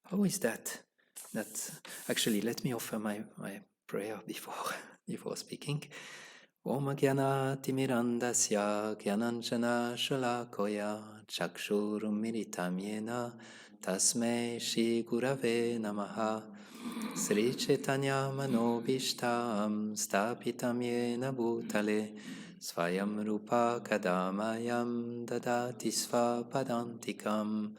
How is that? That actually, let me offer my prayer before speaking. Om Gyana Timirandasya Gyananjana Shalakoya Chakshurummilitam Yena Tasmei Shri Gurave Namaha Sri Chaitanya Manobishtam Stapitam Yena Bhutale Svayam Rupa Kadamayam Dadati Svapadantikam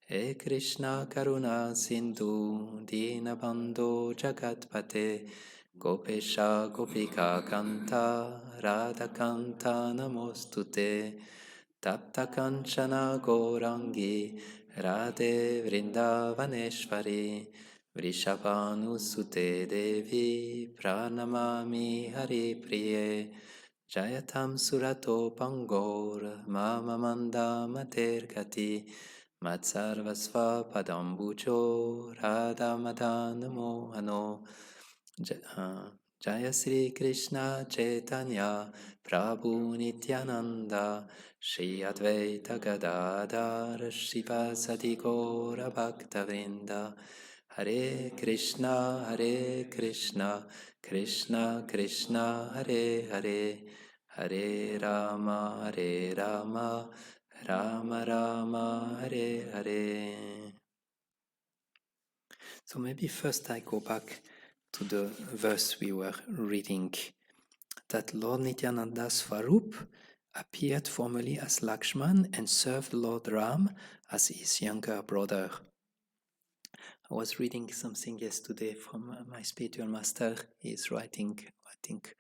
He Krishna Karuna Sindhu Dinabandho Jagatpate Gopesha Gopika Kanta Radha Kanta Namostute Tapta Kanchana Gorangi Radhe Vrindavaneshvari Vrishabhanusute Devi Pranamami Hari Priye Jayatam Surato Pangor Mama Manda Matergati Matsarvasva Padambujo Radha Madana Mohano Jaya Sri Krishna Chaitanya Prabhu Nityananda Shri Advaita Gadadhar Shivasati Gaura Bhaktavrinda Hare Krishna Krishna Krishna Hare Hare Hare Rama Rama Rama Hare Hare. So maybe first I go back to the verse we were reading, that Lord Nityananda Swarup appeared formally as Lakshman and served Lord Ram as his younger brother. I was reading something yesterday from my spiritual master. He's writing, I think,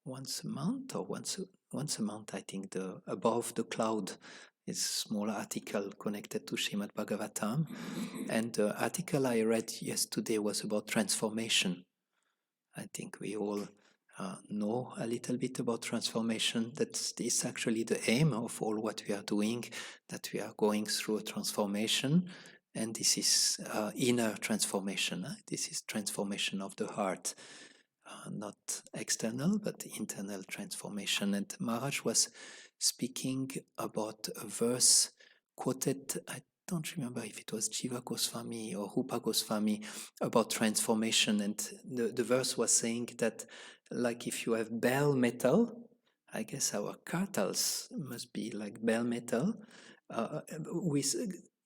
once a month or once a month, I think, the Above the Cloud. It's a small article connected to Srimad Bhagavatam. And the article I read yesterday was about transformation. I think we all know a little bit about transformation. That is actually the aim of all what we are doing, that we are going through a transformation. And this is inner transformation. This is transformation of the heart. Not external, but internal transformation. And Maharaj was speaking about a verse quoted, I don't remember if it was Jiva Goswami or Rupa Goswami, about transformation. And the verse was saying that, like if you have bell metal, I guess our kartals must be like bell metal.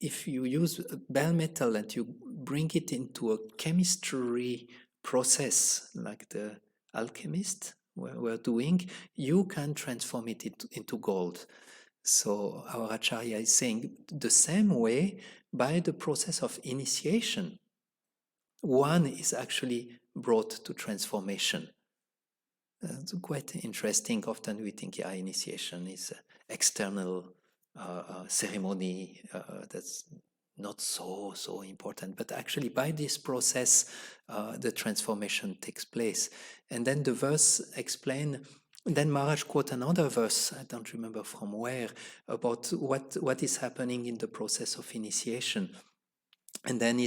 If you use bell metal and you bring it into a chemistry process like the alchemist were doing, you can transform it into gold. So our Acharya is saying the same way, by the process of initiation, one is actually brought to transformation. It's quite interesting. Often we think, initiation is external ceremony that's not so important, but actually by this process the transformation takes place. And then the verse explain, then Maharaj quote another verse, I don't remember from where, about what is happening in the process of initiation. And then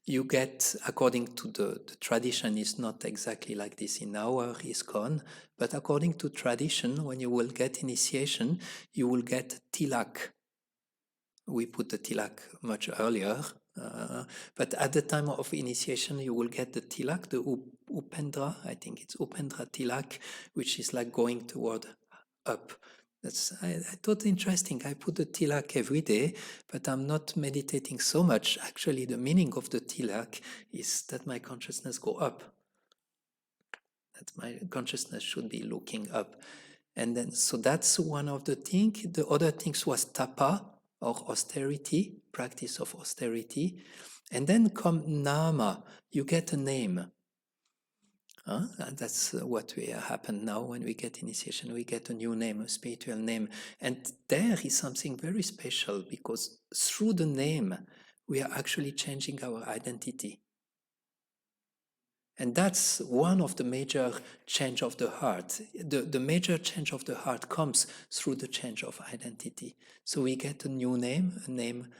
you get, according to the tradition, is not exactly like this in our ISKCON, but according to tradition, when you will get initiation, you will get tilak. We put the tilak much earlier, but at the time of initiation, you will get the tilak, the upendra, I think it's upendra tilak, which is like going toward up. I thought interesting. I put the tilak every day, but I'm not meditating so much. Actually, the meaning of the tilak is that my consciousness go up. That my consciousness should be looking up. And then, so that's one of the things. The other things was tapa, or austerity, practice of austerity. And then come nama, you get a name. And that's what will happen now when we get initiation. We get a new name, a spiritual name. And there is something very special, because through the name, we are actually changing our identity. And that's one of the major change of the heart. The major change of the heart comes through the change of identity. So we get a new name, a name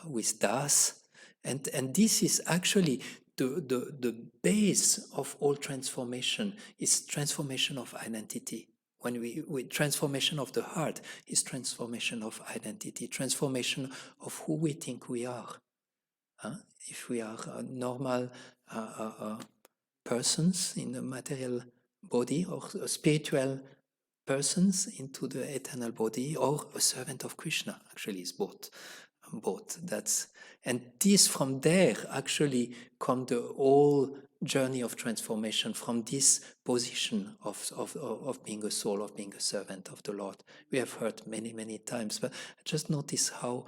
with Das. And this is actually the base of all transformation, is transformation of identity. When we transformation of the heart is transformation of identity, transformation of who we think we are. If we are normal persons in a material body, or spiritual persons into the eternal body, or a servant of Krishna, actually is both. And this, from there actually come the whole journey of transformation, from this position of being a soul, of being a servant of the Lord. We have heard many times, but just notice how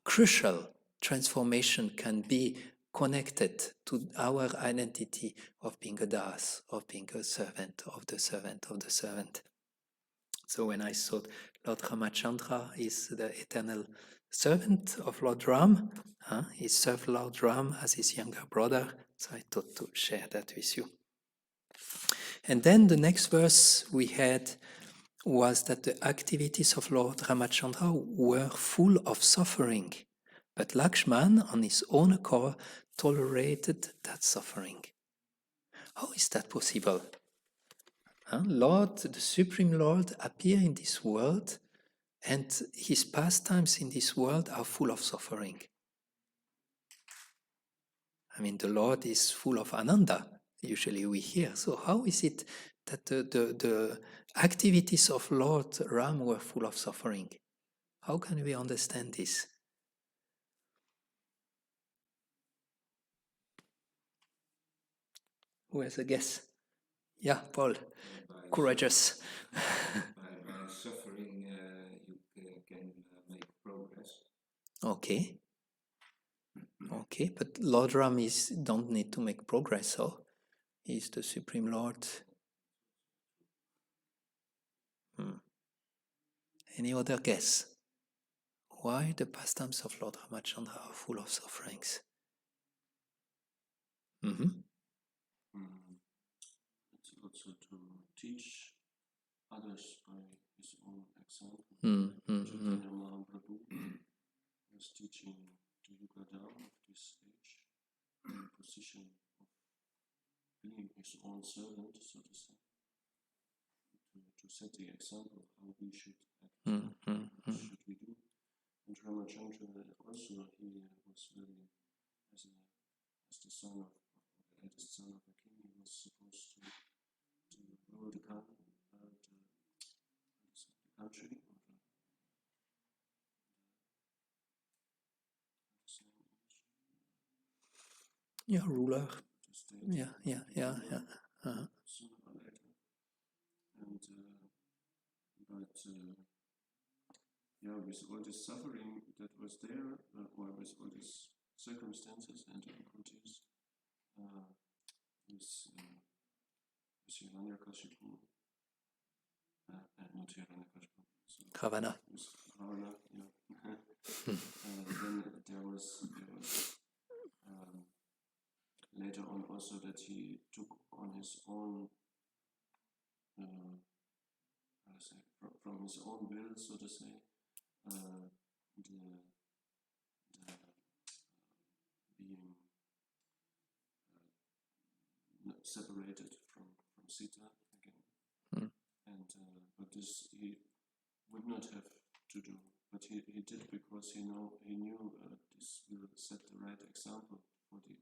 crucial transformation can be connected to our identity of being a das, of being a servant of the servant of the servant. So when I thought Lord Ramachandra is the eternal servant of Lord Ram, he served Lord Ram as his younger brother, so I thought to share that with you. And then the next verse we had was that the activities of Lord Ramachandra were full of suffering, but Lakshman, on his own accord, tolerated that suffering. How is that possible? Lord, the Supreme Lord, appear in this world, and his pastimes in this world are full of suffering. I mean, the Lord is full of ananda, usually we hear. So how is it that the activities of Lord Ram were full of suffering? How can we understand this? Who has a guess? Yeah, Paul. Courageous. By suffering, you can make progress. Okay. Okay, but Lord Ram don't need to make progress, so he's the Supreme Lord. Any other guess? Why the pastimes of Lord Ramachandra are full of sufferings? It's also to teach others by his own example. Chaitanya Mahaprabhu was teaching to Yugadam of this age, in the position of being his own servant, so to say, to set the example how we should act, what should we do. And Ramachandra also, he was very, as the son of the eldest son of a king, he was supposed to rule the country. Yeah, ruler. Yeah. Sooner or later. And with all this suffering that was there, or with all these circumstances and difficulties, with Hiranyakashipu, not Hiranyakashipu, Ravana. With Ravana, yeah. Then there was later on also that he took on his own, from his own will, so to say, being separated from Sita again. And but this he would not have to do, but he did because he knew this will set the right example for the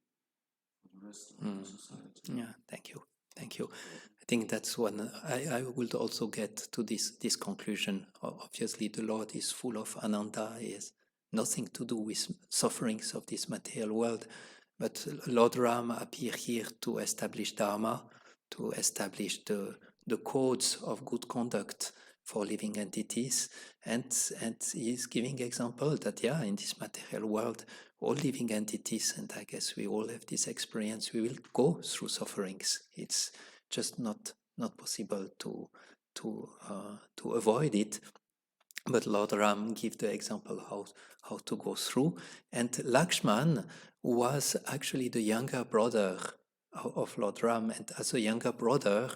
rest of the society. Yeah, thank you. I think that's one. I would also get to this conclusion. Obviously, the Lord is full of ananda. He has nothing to do with sufferings of this material world. But Lord Ram appear here to establish Dharma, to establish the codes of good conduct for living entities, and he is giving example that in this material world, all living entities, and I guess we all have this experience, we will go through sufferings. It's just not possible to avoid it. But Lord Ram give the example how to go through. And Lakshman was actually the younger brother of Lord Ram. And as a younger brother,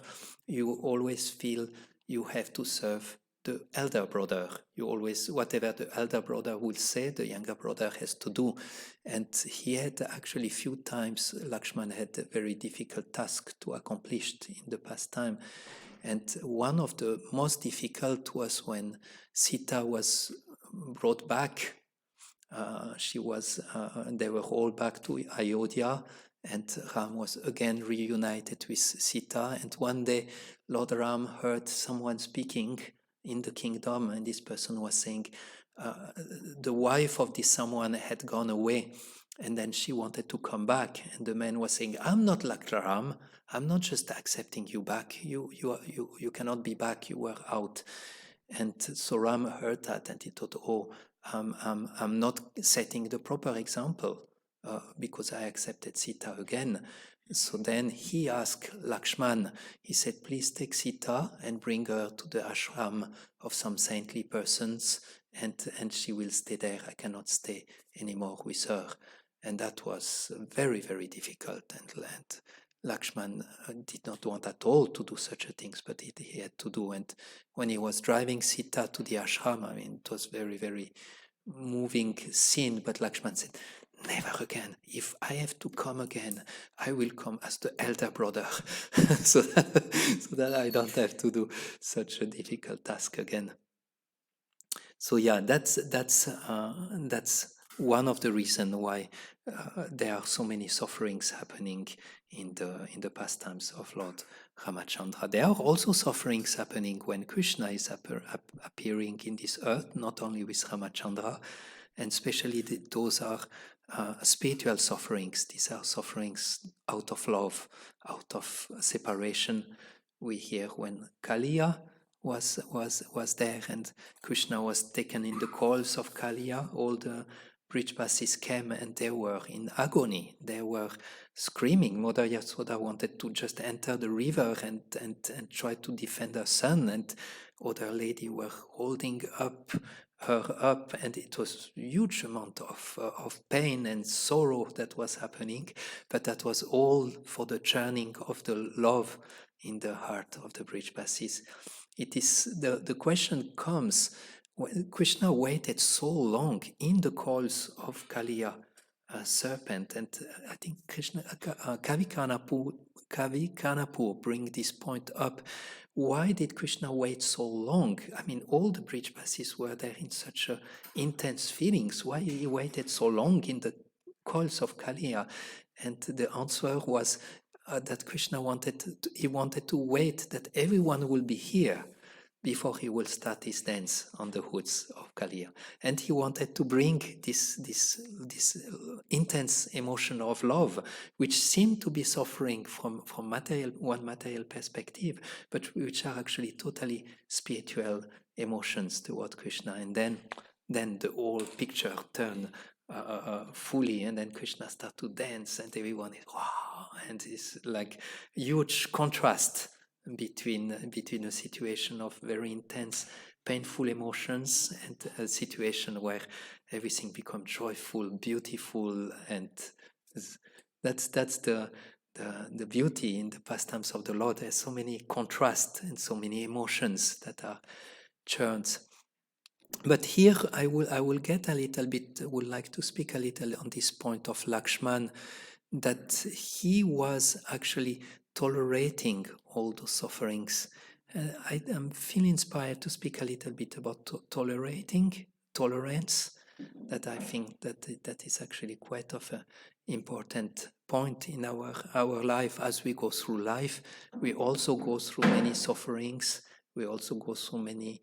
you always feel you have to serve the elder brother. You always, whatever the elder brother will say, the younger brother has to do. And he had actually few times, Lakshman had a very difficult task to accomplish in the past time. And one of the most difficult was when Sita was brought back they were all back to Ayodhya, and Ram was again reunited with Sita. And one day, Lord Ram heard someone speaking in the kingdom, and this person was saying, the wife of this someone had gone away, and then she wanted to come back. And the man was saying, I'm not like Ram. I'm not just accepting you back. You cannot be back. You were out. And so Ram heard that, and he thought, oh, I'm not setting the proper example because I accepted Sita again. So then he asked Lakshman, he said, please take Sita and bring her to the ashram of some saintly persons, and she will stay there. I cannot stay anymore with her. And that was very, very difficult. And Lakshman did not want at all to do such a thing, but he had to do. And when he was driving Sita to the ashram, I mean, it was very, very moving scene. But Lakshman said, never again. If I have to come again, I will come as the elder brother, so that I don't have to do such a difficult task again. So yeah, that's one of the reasons why there are so many sufferings happening in the pastimes of Lord Ramachandra. There are also sufferings happening when Krishna is appearing in this earth, not only with Ramachandra, and especially those are spiritual sufferings. These are sufferings out of love, out of separation. We hear when Kaliya was there, and Krishna was taken in the coils of Kaliya. All the Brijbasis came, and they were in agony. They were screaming. Mother Yasoda wanted to just enter the river and try to defend her son, and other lady were holding her up, and it was huge amount of pain and sorrow that was happening, but that was all for the churning of the love in the heart of the Brijbasis. It is the question comes when Krishna waited so long in the coils of Kaliya serpent, and I think Krishna Kavi Kanapur bring this point up. Why did Krishna wait so long? I mean, all the Brijbasis were there in such intense feelings. Why he waited so long in the coils of Kaliya? And the answer was that Krishna wanted to wait that everyone will be here before he will start his dance on the hoods of Kaliya. And he wanted to bring this intense emotion of love, which seemed to be suffering from one material perspective, but which are actually totally spiritual emotions toward Krishna. And then the whole picture turned fully, and then Krishna started to dance, and everyone is wow, and it's like huge contrast between a situation of very intense, painful emotions and a situation where everything becomes joyful, beautiful, and that's the beauty in the pastimes of the Lord. There's so many contrasts and so many emotions that are churned. But here I will get a little bit, would like to speak a little on this point of Lakshman, that he was actually tolerating all those sufferings. I feel inspired to speak a little bit about tolerance, that I think that is actually quite of an important point in our life. As we go through life, we also go through many sufferings, we also go through many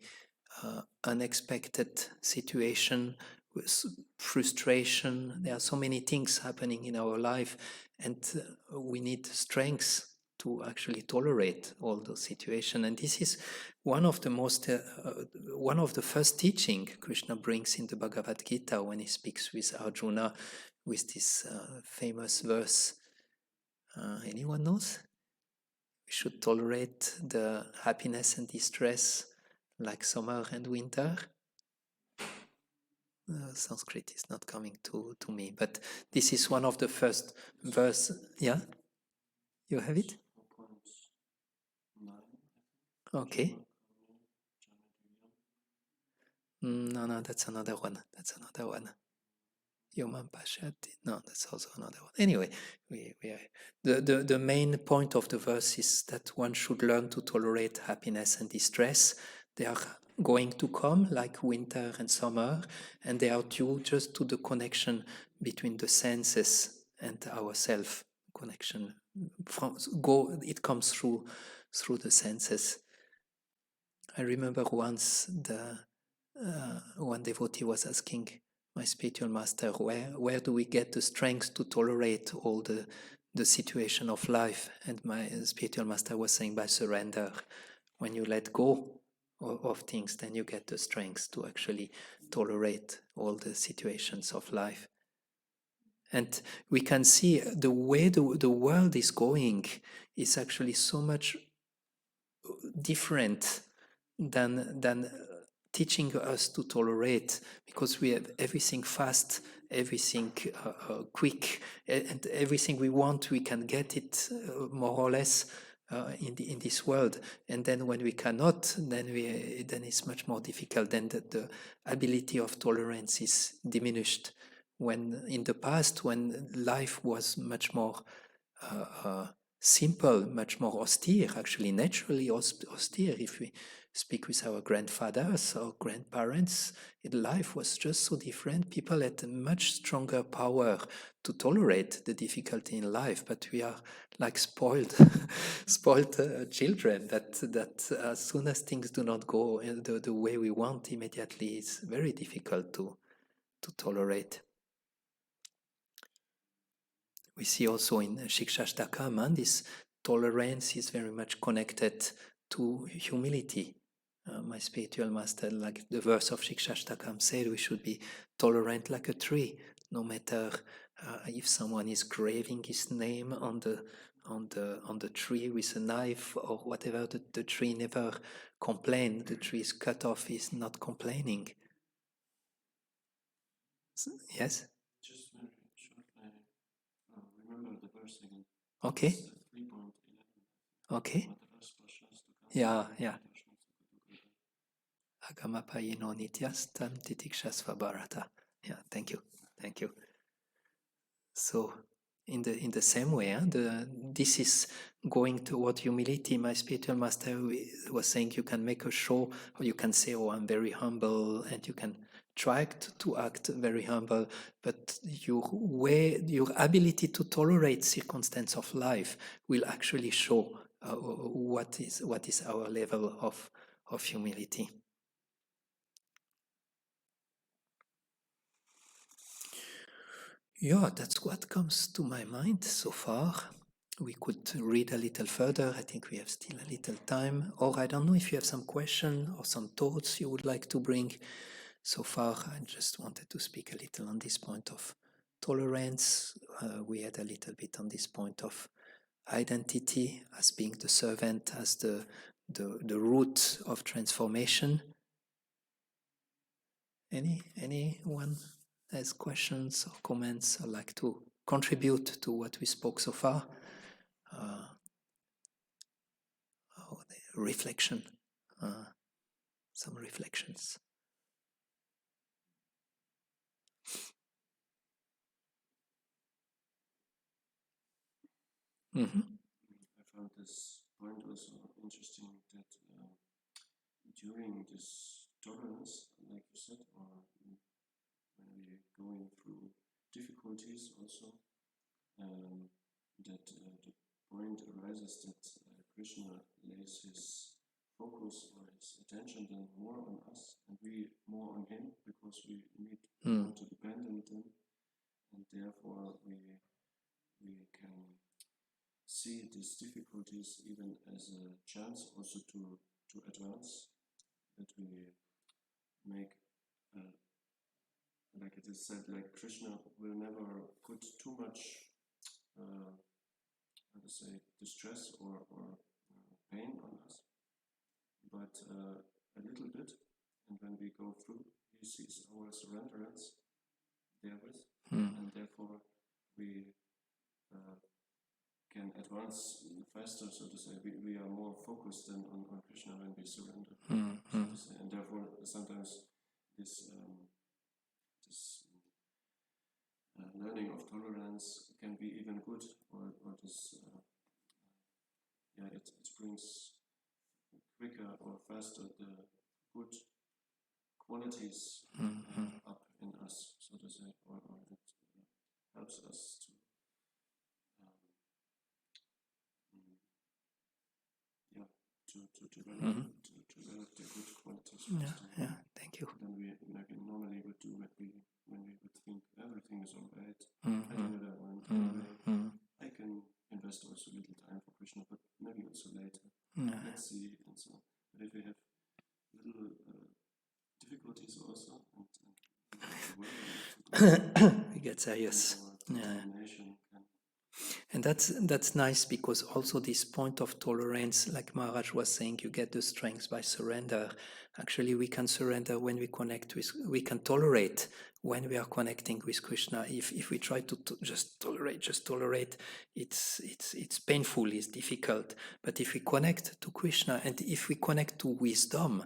unexpected situation, with frustration. There are so many things happening in our life, and we need strength to actually tolerate all those situations. And this is one of the first teaching Krishna brings in the Bhagavad Gita when he speaks with Arjuna with this famous verse. Anyone knows? We should tolerate the happiness and distress like summer and winter. Sanskrit is not coming to me, but this is one of the first verse. Yeah, you have it. Okay. No, that's another one. Yomam Pashati. No, that's also another one. Anyway, the main point of the verse is that one should learn to tolerate happiness and distress. They are going to come, like winter and summer, and they are due just to the connection between the senses and our self connection. It comes through the senses. I remember once one devotee was asking my spiritual master, where do we get the strength to tolerate all the situation of life? And my spiritual master was saying, by surrender. When you let go of things, then you get the strength to actually tolerate all the situations of life. And we can see the way the world is going is actually so much different than teaching us to tolerate, because we have everything fast, everything quick, and everything we want, we can get it more or less in this world. And then when we cannot, then it's much more difficult. Then the ability of tolerance is diminished. When in the past, when life was much more simple, much more austere, actually naturally austere. If we speak with our grandfathers or grandparents, life was just so different. People had a much stronger power to tolerate the difficulty in life, but we are like spoiled children that as soon as things do not go the way we want immediately, it's very difficult to tolerate. We see also in Shikshashtakam, this tolerance is very much connected to humility. My spiritual master, like the verse of Shikshashtakam said, we should be tolerant like a tree, no matter if someone is graving his name on the tree with a knife or whatever. The tree never complains. The tree is cut off, is not complaining. Yes. Just very shortly, remember the verse again. Okay. It's 3.11. Okay. Yeah. Agamapayino nityastam titikshasva bharata. Yeah, thank you. So, in the same way, this is going toward humility. My spiritual master was saying you can make a show, or you can say, "Oh, I'm very humble," and you can try to act very humble, but your ability to tolerate circumstance of life will actually show what is our level of humility. Yeah, that's what comes to my mind so far. We could read a little further. I think we have still a little time. Or I don't know if you have some question or some thoughts you would like to bring. So far, I just wanted to speak a little on this point of tolerance. We had a little bit on this point of identity as being the servant, as the root of transformation. Anyone has questions or comments or like to contribute to what we spoke so far? Reflection, some reflections. Mm-hmm. I found this point also interesting that during this tolerance, like you said, or when we're going through difficulties also, that the point arises that Krishna lays his focus or his attention then more on us and we more on him, because we need to depend on him, and therefore we can see these difficulties even as a chance also to advance, that we make like it is said, like Krishna will never put too much how to say, distress or pain on us, but a little bit, and when we go through, he sees our surrenderance therewith, and therefore we can advance faster, so to say. We are more focused than on Krishna when we surrender, so to say, and therefore sometimes this learning of tolerance can be even good, or this it brings quicker or faster the good qualities up in us, so to say, or it helps us to develop the good qualities. Yeah, thank you. Then we normally would do when we would think everything is alright. I do what I want. I can invest also a little time for Krishna, but maybe also later. Let's see. And so, but if we have little difficulties also, we get serious. And that's nice, because also this point of tolerance, like Maharaj was saying, you get the strength by surrender. Actually, we can surrender when we connect with, we can tolerate when we are connecting with Krishna. If we try to just tolerate, it's painful, it's difficult. But if we connect to Krishna, and if we connect to wisdom,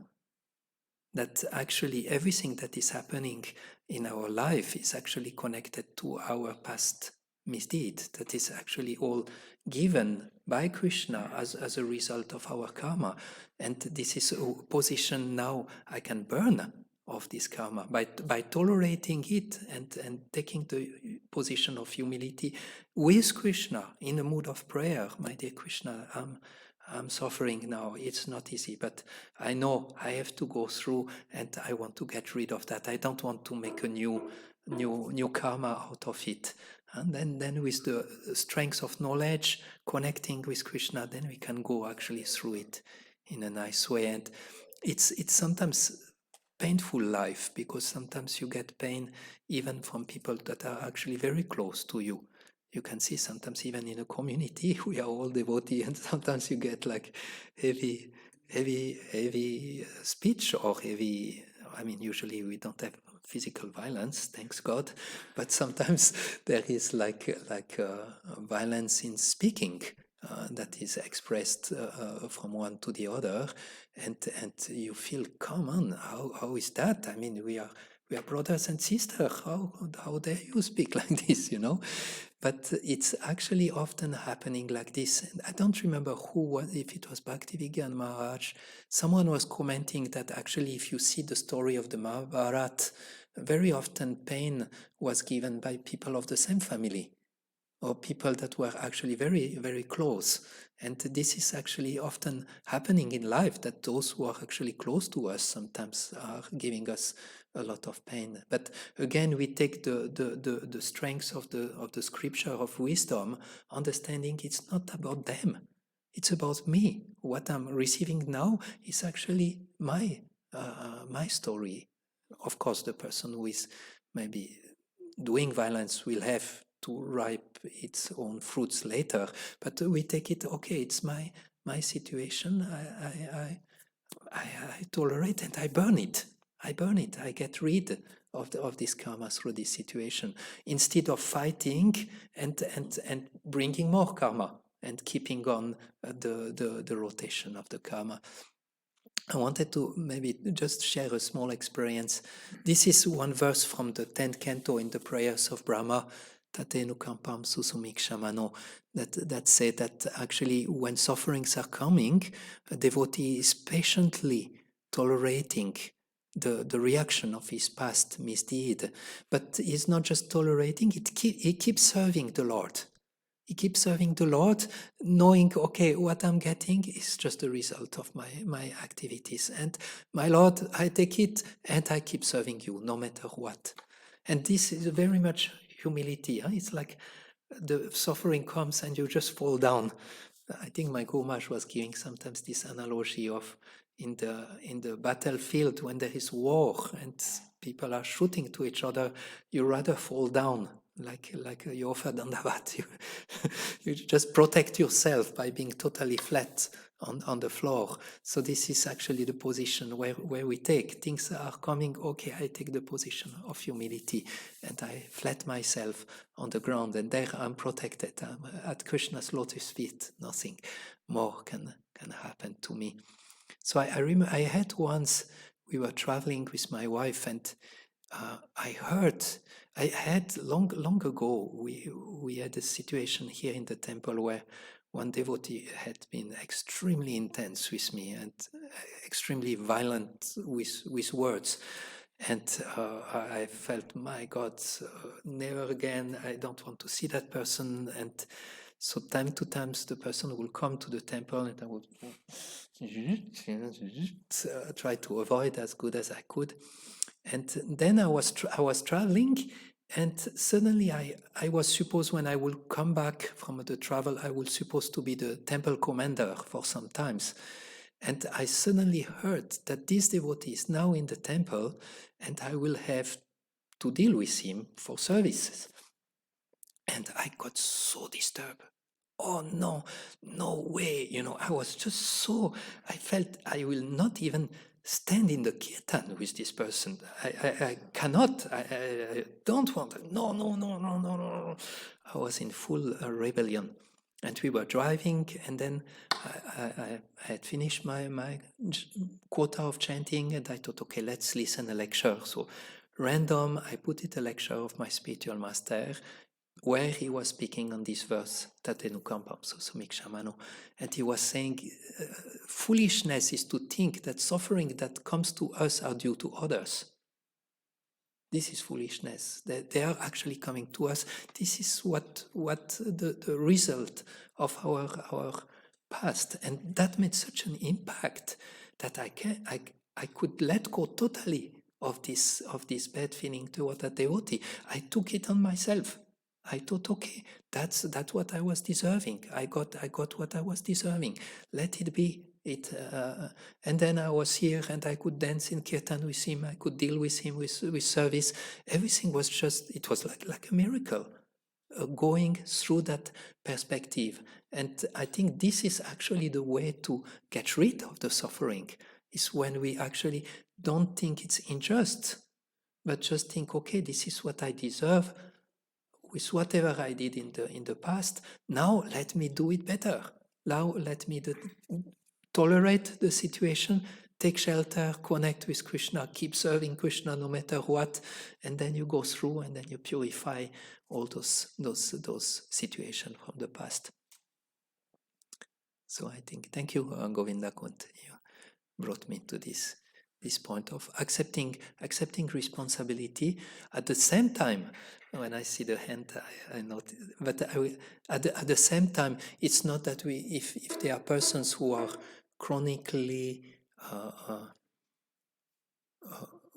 that actually everything that is happening in our life is actually connected to our past misdeed, that is actually all given by Krishna as a result of our karma. And this is a position now I can burn of this karma by tolerating it and taking the position of humility with Krishna in a mood of prayer. My dear Krishna, I'm suffering now, it's not easy, but I know I have to go through, and I want to get rid of that. I don't want to make a new karma out of it. And then with the strength of knowledge, connecting with Krishna, then we can go actually through it in a nice way. And it's sometimes painful life, because sometimes you get pain even from people that are actually very close to you. You can see sometimes even in a community, we are all devotees, and sometimes you get like heavy speech or heavy, usually we don't have physical violence, thanks God, but sometimes there is like violence in speaking that is expressed from one to the other, and you feel, come on, how is that? We are brothers and sisters. How dare you speak like this, But it's actually often happening like this. And I don't remember if it was Bhaktivedanta Maharaj. Someone was commenting that actually, if you see the story of the Mahabharata, very often pain was given by people of the same family, or people that were actually very, very close. And this is actually often happening in life, that those who are actually close to us sometimes are giving us a lot of pain. But again, we take the strength of the scripture of wisdom, understanding it's not about them, it's about me. What I'm receiving now is actually my story. Of course, the person who is maybe doing violence will have to ripe its own fruits later, but we take it, okay, it's my situation, I tolerate, and I burn it, I get rid of this karma through this situation, instead of fighting and bringing more karma and keeping on the rotation of the karma. I wanted to maybe just share a small experience. This is one verse from the 10th canto in the prayers of Brahma, Tate Nukampam Susumikshamano, that say that actually when sufferings are coming, a devotee is patiently tolerating the reaction of his past misdeed. But he's not just tolerating, he keeps serving the Lord. He keeps serving the Lord, knowing, okay, what I'm getting is just a result of my activities. And my Lord, I take it and I keep serving you no matter what. And this is very much humility. Huh? It's like the suffering comes and you just fall down. I think my Guru Maharaj was giving sometimes this analogy of in the battlefield when there is war and people are shooting to each other, you rather fall down. Like you offer dandavat, you just protect yourself by being totally flat on the floor. So this is actually the position where we take. Things are coming, okay, I take the position of humility and I flat myself on the ground, and there I'm protected. I'm at Krishna's lotus feet. Nothing more can happen to me. So I remember I had once, we were traveling with my wife, and I had long ago, we had a situation here in the temple where one devotee had been extremely intense with me and extremely violent with words. And I felt, my God, never again, I don't want to see that person. And so time to time, the person will come to the temple and I would try to avoid as good as I could. And then I was traveling, and suddenly I was supposed, when I will come back from the travel, I was supposed to be the temple commander for some times. And I suddenly heard that this devotee is now in the temple, and I will have to deal with him for services. And I got so disturbed. Oh no, no way. I was just so, I felt I will not even stand in the kirtan with this person. I cannot, I don't want, no, no, no, no, no, no. I was in full rebellion. And we were driving, and then I had finished my quota of chanting, and I thought, okay, let's listen a lecture. So random, I put it a lecture of my spiritual master, where he was speaking on this verse, Tatenu Kampam Sumikshamano, and he was saying, foolishness is to think that suffering that comes to us are due to others. This is foolishness. They are actually coming to us. This is what the result of our past, and that made such an impact that I could let go totally of this bad feeling toward that devotee. I took it on myself. I thought, okay, that's what I was deserving. I got what I was deserving. Let it be. And then I was here, and I could dance in kirtan with him. I could deal with him with service. Everything was just, it was like a miracle, going through that perspective. And I think this is actually the way to get rid of the suffering, is when we actually don't think it's unjust, but just think, okay, this is what I deserve with whatever I did in the past. Now let me do it better. Now let me tolerate the situation, take shelter, connect with Krishna, keep serving Krishna no matter what, and then you go through and then you purify all those situations from the past. So I think, thank you, Govinda Kunt. You brought me to this point of accepting responsibility. At the same time, when I see the hand, I notice, but at the same time, it's not that if there are persons who are chronically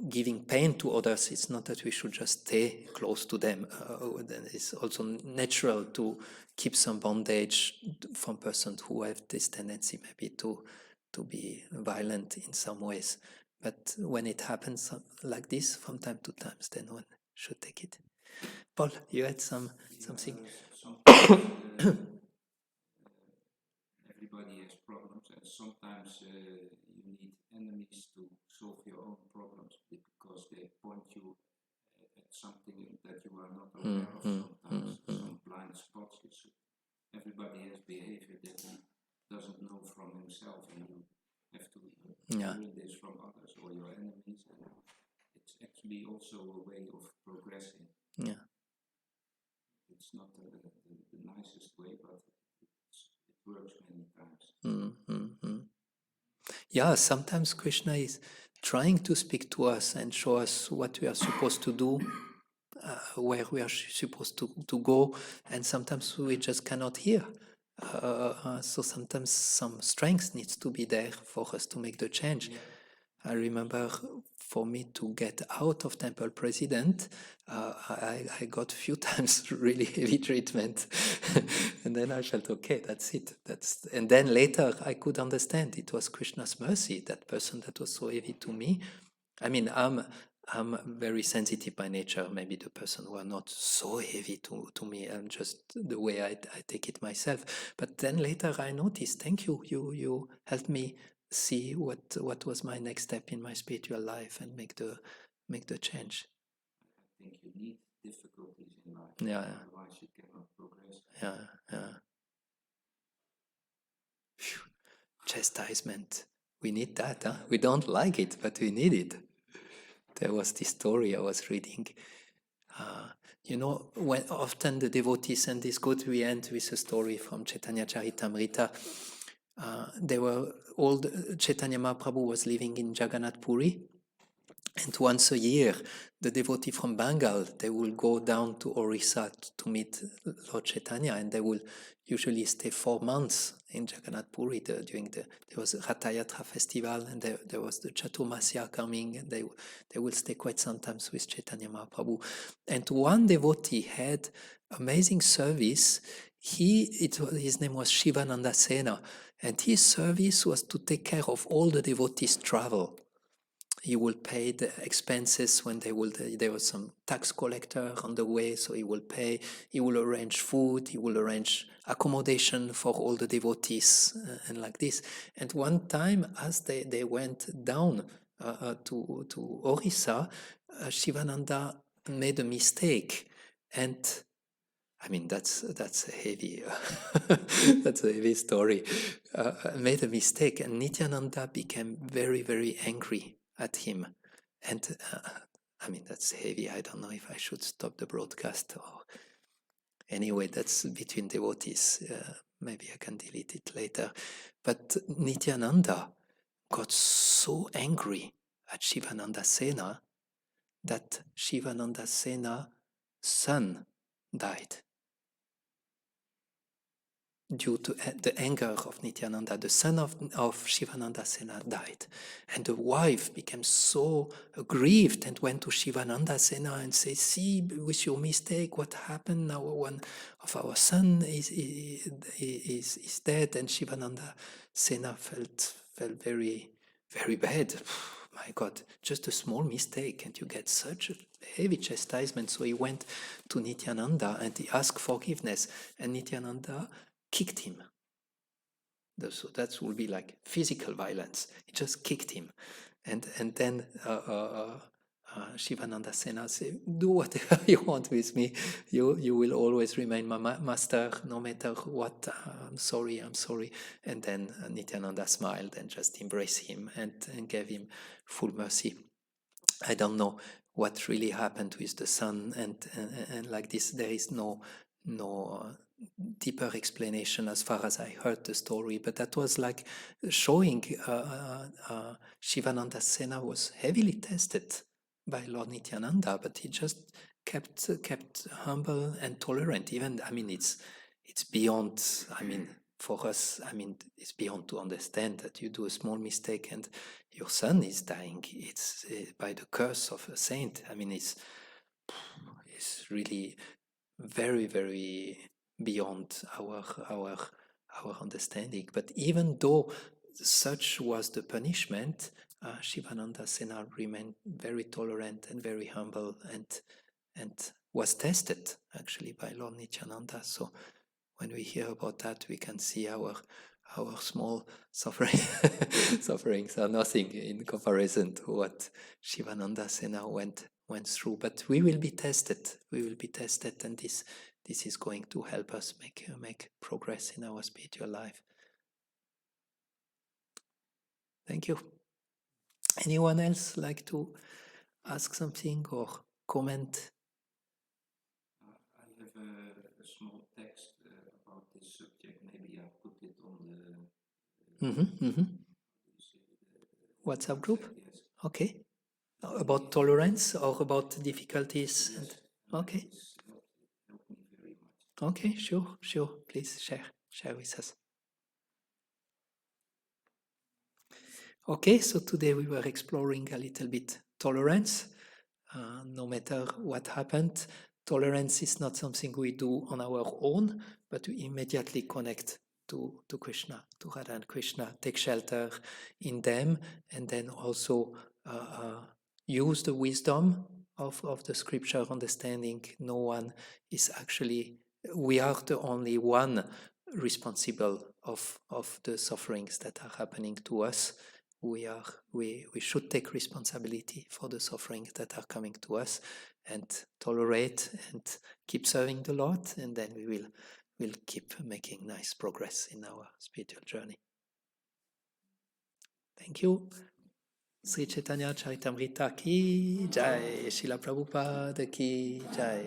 giving pain to others, it's not that we should just stay close to them. Then it's also natural to keep some bondage from persons who have this tendency maybe to be violent in some ways. But when it happens like this from time to time, then one should take it. Paul, you had something? Everybody has problems, and sometimes you need enemies to solve your own problems because they point you at something that you are not aware of. Sometimes some blind spots. Everybody has behavior that he doesn't know from himself, and you have to learn this from others or your enemies. And it's actually also a way of progressing. Yeah. It's not the nicest way, but it works many times. Yeah, sometimes Krishna is trying to speak to us and show us what we are supposed to do, where we are supposed to go, and sometimes we just cannot hear. So sometimes some strength needs to be there for us to make the change. Yeah. I remember for me to get out of temple president, I got a few times really heavy treatment. And then I felt, okay, that's it. And then later I could understand it was Krishna's mercy, that person that was so heavy to me. I mean, I'm very sensitive by nature, maybe the person who are not so heavy to me, and just the way I take it myself. But then later I noticed, thank you, you helped me see what was my next step in my spiritual life and make the change. I think you need difficulties in life. Yeah. Otherwise you cannot progress. Yeah. Phew. Chastisement. We need that, huh? We don't like it, but we need it. There was this story I was reading. When often the devotees, and this good, we end with a story from Chaitanya Charitamrita. Chaitanya Mahaprabhu was living in Jagannath Puri, And once a year, the devotee from Bengal, they will go down to Orissa to meet Lord Chaitanya, and they will usually stay 4 months in Jagannath Puri. There was a Ratha Yatra festival, and there was the Chaturmasya coming, and they will stay quite sometimes with Chaitanya Mahaprabhu. And one devotee had amazing service. His name was Shivananda Sena, and his service was to take care of all the devotees' travel. He will pay the expenses when there was some tax collector on the way, so he will pay. He will arrange food. He will arrange accommodation for all the devotees and like this. And one time, as they went down to Orissa, Shivananda made a mistake, and I mean that's a heavy that's a heavy story. Made a mistake, and Nityananda became very, very angry at him. And I mean, that's heavy. I don't know if I should stop the broadcast or anyway, that's between devotees. Maybe I can delete it later. But Nityananda got so angry at Shivananda Sena that Shivananda Sena's son died. Due to the anger of Nityananda, the son of Shivananda Sena died. And the wife became so grieved and went to Shivananda Sena and said, see, with your mistake, what happened? Now one of our son is dead. And Shivananda Sena felt very, very bad. My God, just a small mistake and you get such a heavy chastisement. So he went to Nityananda and he asked forgiveness. And Nityananda kicked him. So that will be like physical violence. He just kicked him. And then Shivananda Sena said, do whatever you want with me. You will always remain my master, no matter what. I'm sorry. And then Nityananda smiled and just embraced him and gave him full mercy. I don't know what really happened with the son and like this. There is no deeper explanation as far as I heard the story, but that was like showing Shivananda Sena was heavily tested by Lord Nityananda, but he just kept humble and tolerant. Even, I mean, it's beyond, I mean, for us, I mean, it's beyond to understand that you do a small mistake and your son is dying. It's by the curse of a saint. I mean, it's really very, very beyond our understanding. But even though such was the punishment, Shivananda Sena remained very tolerant and very humble and was tested actually by Lord Nityananda. So when we hear about that, we can see our small sufferings are nothing in comparison to what Shivananda Sena went through. But we will be tested. And this is going to help us make progress in our spiritual life. Thank you. Anyone else like to ask something or comment? I have a small text about this subject. Maybe I'll put it on the WhatsApp group? Yes. Okay. About tolerance or about difficulties? Yes. Okay. It's helped me very much. Okay, sure. Please share with us. Okay, so today we were exploring a little bit tolerance. No matter what happened, tolerance is not something we do on our own, but we immediately connect to Krishna, to Radha and Krishna, take shelter in them, and then also use the wisdom of the scripture understanding. No one is actually, we are the only one responsible of the sufferings that are happening to us. We should take responsibility for the sufferings that are coming to us and tolerate and keep serving the Lord, and then we will keep making nice progress in our spiritual journey. Thank you. Sri Chaitanya Charitamrita ki jai, Srila Prabhupada ki jai.